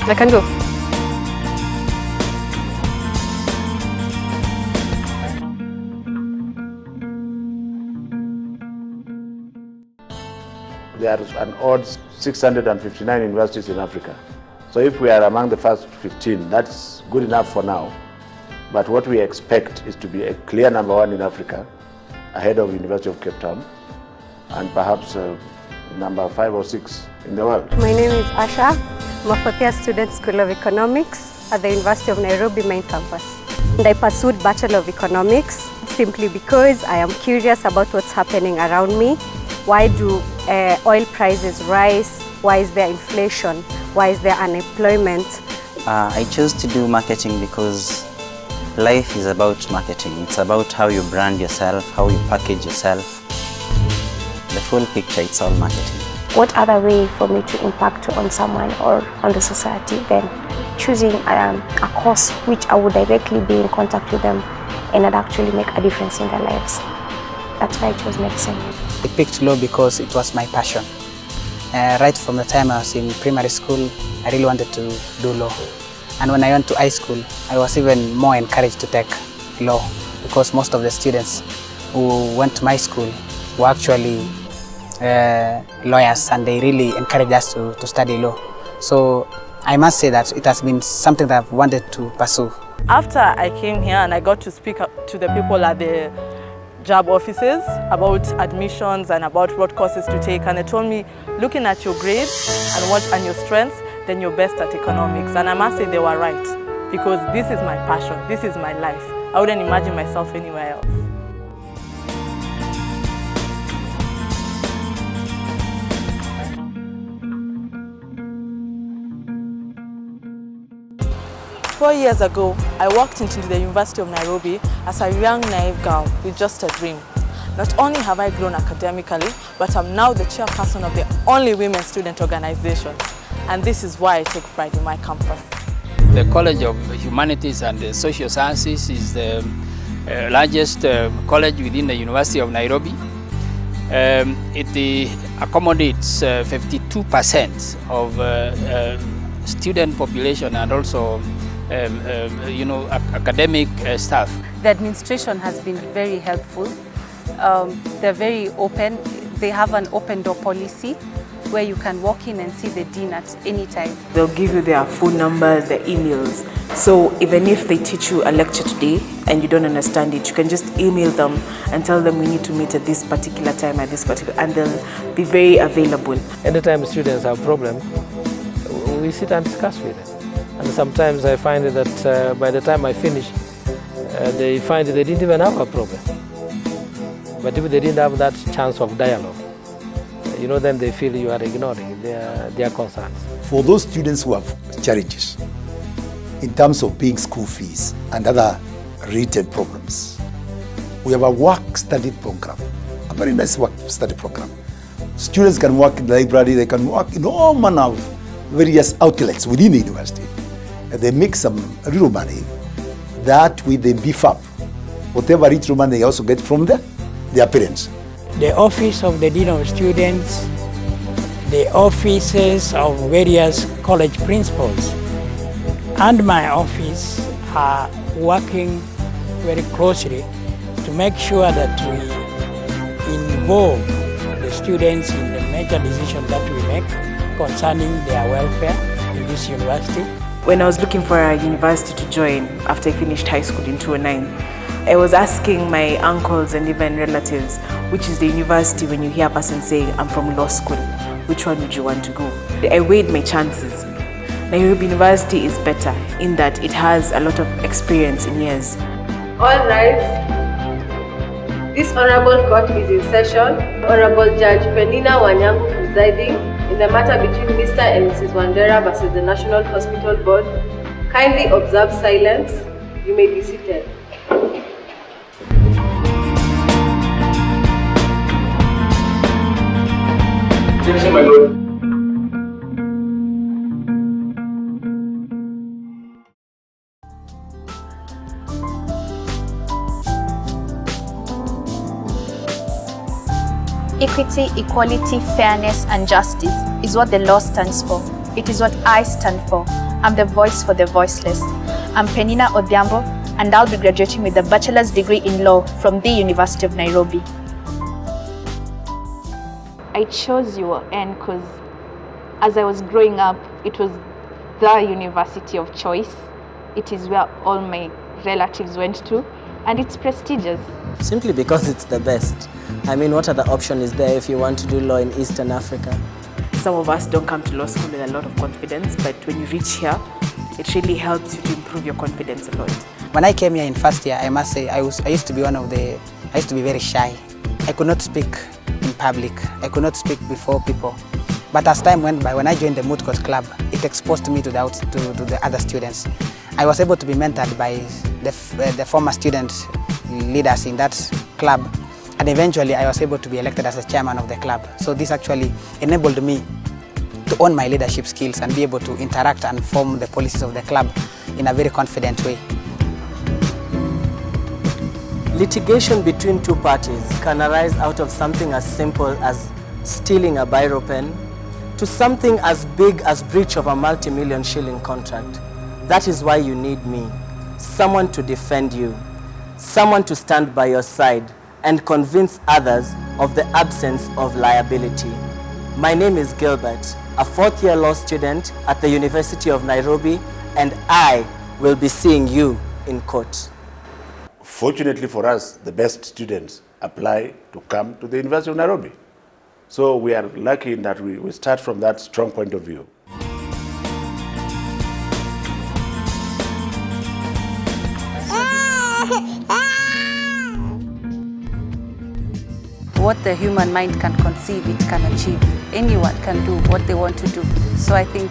I can go. There are an odd 659 universities in Africa. So if we are among the first 15, that's good enough for now. But what we expect is to be a clear number one in Africa, ahead of University of Cape Town, and perhaps number 5 or 6 in the world. My name is Asha. I'm a fourth-year student, School of Economics at the University of Nairobi main campus. And I pursued Bachelor of Economics simply because I am curious about what's happening around me. Why do oil prices rise? Why is there inflation? Why is there unemployment? I chose to do marketing because life is about marketing. It's about how you brand yourself, how you package yourself. The full picture, it's all marketing. What other way for me to impact on someone or on the society than choosing a course which I would directly be in contact with them and I'd actually make a difference in their lives. That's why I chose medicine. I picked law because it was my passion. Right from the time I was in primary school, I really wanted to do law. And when I went to high school, I was even more encouraged to take law because most of the students who went to my school were actually lawyers, and they really encouraged us to study law. So I must say that it has been something that I've wanted to pursue. After I came here and I got to speak to the people at the job offices about admissions and about what courses to take, and they told me, looking at your grades and your strengths, then you're best at economics. And I must say they were right, because this is my passion, this is my life. I wouldn't imagine myself anywhere else. Four years ago, I walked into the University of Nairobi as a young, naive girl with just a dream. Not only have I grown academically, but I'm now the chairperson of the only women student organization. And this is why I take pride in my campus. The College of Humanities and Social Sciences is the largest college within the University of Nairobi. It accommodates 52% of student population and also academic staff. The administration has been very helpful. They're very open. They have an open door policy where you can walk in and see the dean at any time. They'll give you their phone numbers, their emails. So even if they teach you a lecture today and you don't understand it, you can just email them and tell them we need to meet at this particular time, at this particular, and they'll be very available. Anytime students have a problem, we sit and discuss with them. And sometimes I find that by the time I finish, they find that they didn't even have a problem. But if they didn't have that chance of dialogue, then they feel you are ignoring their concerns. For those students who have challenges in terms of paying school fees and other related problems, we have a work-study program, a very nice work-study program. Students can work in the library, they can work in all manner of various outlets within the university. And they make some little money. That way they beef up whatever little money they also get from their parents. The office of the Dean of Students, the offices of various college principals, and my office are working very closely to make sure that we involve the students in the major decisions that we make concerning their welfare in this university. When I was looking for a university to join after I finished high school in 2009, I was asking my uncles and even relatives, which is the university when you hear a person saying, I'm from law school, which one would you want to go? I weighed my chances. Nairobi University is better in that it has a lot of experience in years. All rise. This honorable court is in session. Honorable Judge Penina Wanyangu presiding in the matter between Mr. and Mrs. Wandera versus the National Hospital Board. Kindly observe silence. You may be seated. Objection, my lord. Equity, equality, fairness, and justice is what the law stands for. It is what I stand for. I'm the voice for the voiceless. I'm Penina Odhiambo, and I'll be graduating with a bachelor's degree in law from the University of Nairobi. I chose UoN because as I was growing up, it was the university of choice. It is where all my relatives went to, and it's prestigious. Simply because it's the best. I mean, what other option is there if you want to do law in Eastern Africa? Some of us don't come to law school with a lot of confidence, but when you reach here, it really helps you to improve your confidence a lot. When I came here in first year, I must say I used to be very shy. I could not speak in public. I could not speak before people. But as time went by, when I joined the Moot Court Club, it exposed me to the other students. I was able to be mentored by the former student leaders in that club, and eventually I was able to be elected as the chairman of the club. So this actually enabled me to own my leadership skills and be able to interact and form the policies of the club in a very confident way. Litigation between two parties can arise out of something as simple as stealing a biro pen to something as big as breach of a multi-million shilling contract. That is why you need me, someone to defend you, someone to stand by your side and convince others of the absence of liability. My name is Gilbert, a fourth-year law student at the University of Nairobi, and I will be seeing you in court. Fortunately for us, the best students apply to come to the University of Nairobi. So we are lucky in that we start from that strong point of view. What the human mind can conceive, it can achieve. Anyone can do what they want to do. So I think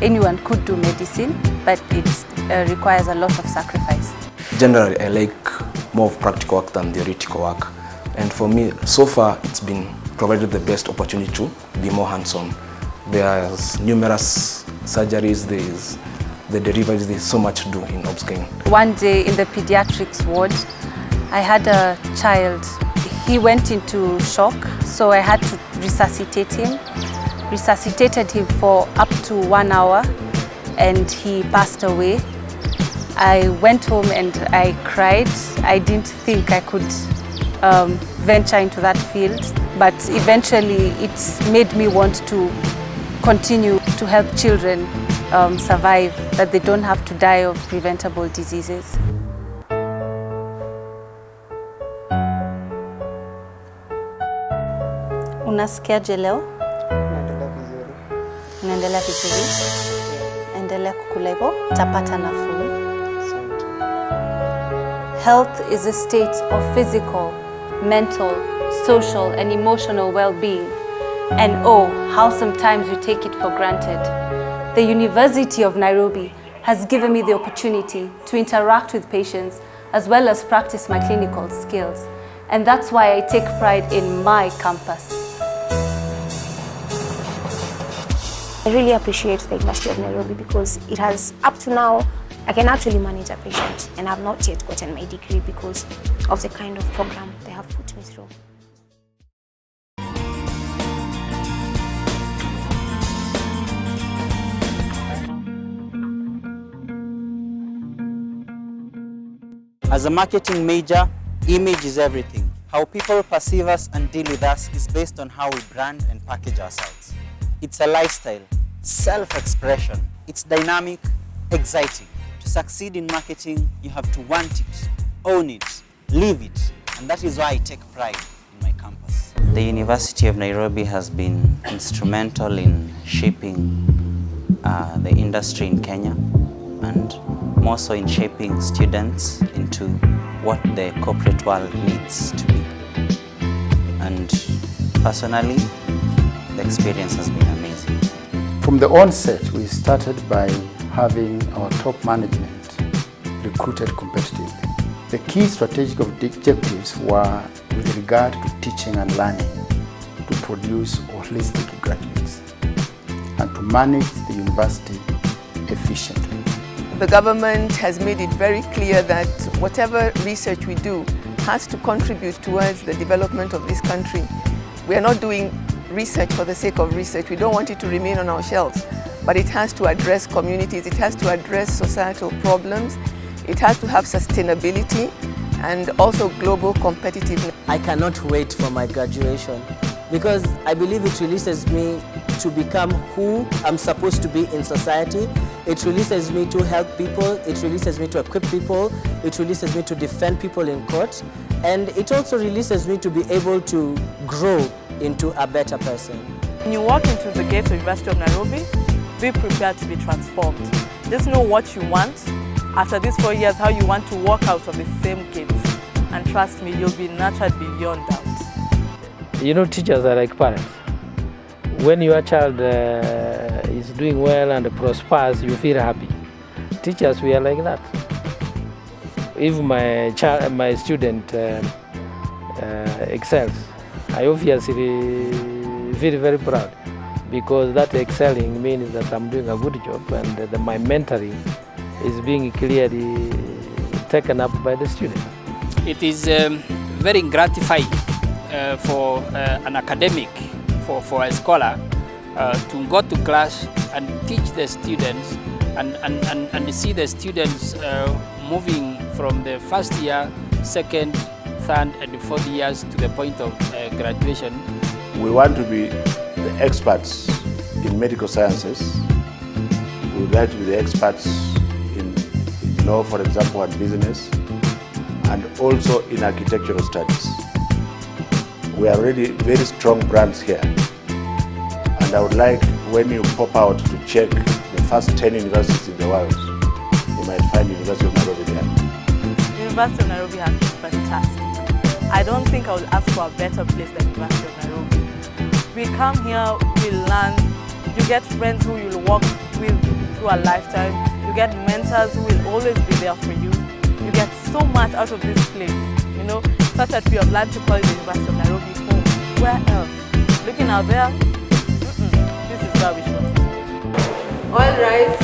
anyone could do medicine, but it requires a lot of sacrifice. Generally, I like more of practical work than theoretical work. And for me, so far, it's been provided the best opportunity to be more hands-on. There's numerous surgeries, there's the deliveries, there's so much to do in obs-gyn. One day in the pediatrics ward, I had a child. He went into shock, so I had to resuscitate him. Resuscitated him for up to 1 hour, and he passed away. I went home and I cried. I didn't think I could venture into that field, but eventually it made me want to continue to help children survive, that they don't have to die of preventable diseases. Unasikiaje leo? Unaendelea vizuri? Endelea kukula hivyo, utapata nafuu. Health is a state of physical, mental, social, and emotional well-being. And oh, how sometimes we take it for granted. The University of Nairobi has given me the opportunity to interact with patients as well as practice my clinical skills. And that's why I take pride in my campus. I really appreciate the University of Nairobi because it has, up to now, I can actually manage a patient, and I've not yet gotten my degree because of the kind of program they have put me through. As a marketing major, image is everything. How people perceive us and deal with us is based on how we brand and package ourselves. It's a lifestyle, self-expression. It's dynamic, exciting. To succeed in marketing, you have to want it, own it, live it, and that is why I take pride in my campus. The University of Nairobi has been instrumental in shaping the industry in Kenya, and more so in shaping students into what the corporate world needs to be. And personally, the experience has been amazing. From the onset, we started by having our top management recruited competitively. The key strategic objectives were with regard to teaching and learning, to produce holistic graduates, and to manage the university efficiently. The government has made it very clear that whatever research we do has to contribute towards the development of this country. We are not doing research for the sake of research. We don't want it to remain on our shelves, but it has to address communities, it has to address societal problems, it has to have sustainability and also global competitiveness. I cannot wait for my graduation because I believe it releases me to become who I'm supposed to be in society. It releases me to help people, it releases me to equip people, it releases me to defend people in court, and it also releases me to be able to grow into a better person. When you walk into the gates of University of Nairobi, be prepared to be transformed. Just know what you want. After these 4 years, how you want to walk out of the same gates. And trust me, you'll be nurtured beyond doubt. You know, teachers are like parents. When your child is doing well and prospers, you feel happy. Teachers, we are like that. If my student excels, I obviously feel very proud because that excelling means that I'm doing a good job and that my mentoring is being clearly taken up by the student. It is very gratifying for an academic, for a scholar, to go to class and teach the students and see the students moving from the first year, second, third and fourth years to the point of graduation. We want to be the experts in medical sciences. We would like to be the experts in law, for example, and business, and also in architectural studies. We are already very strong brands here. And I would like, when you pop out to check the first 10 universities in the world, you might find University of Nairobi there. University of Nairobi has been fantastic. I don't think I would ask for a better place than University of Nairobi. We come here, we learn, you get friends who you'll walk with through a lifetime, you get mentors who will always be there for you. You get so much out of this place, you know, such that we have learned to call it the University of Nairobi home. Where else? Looking out there, this is where we should. All rise.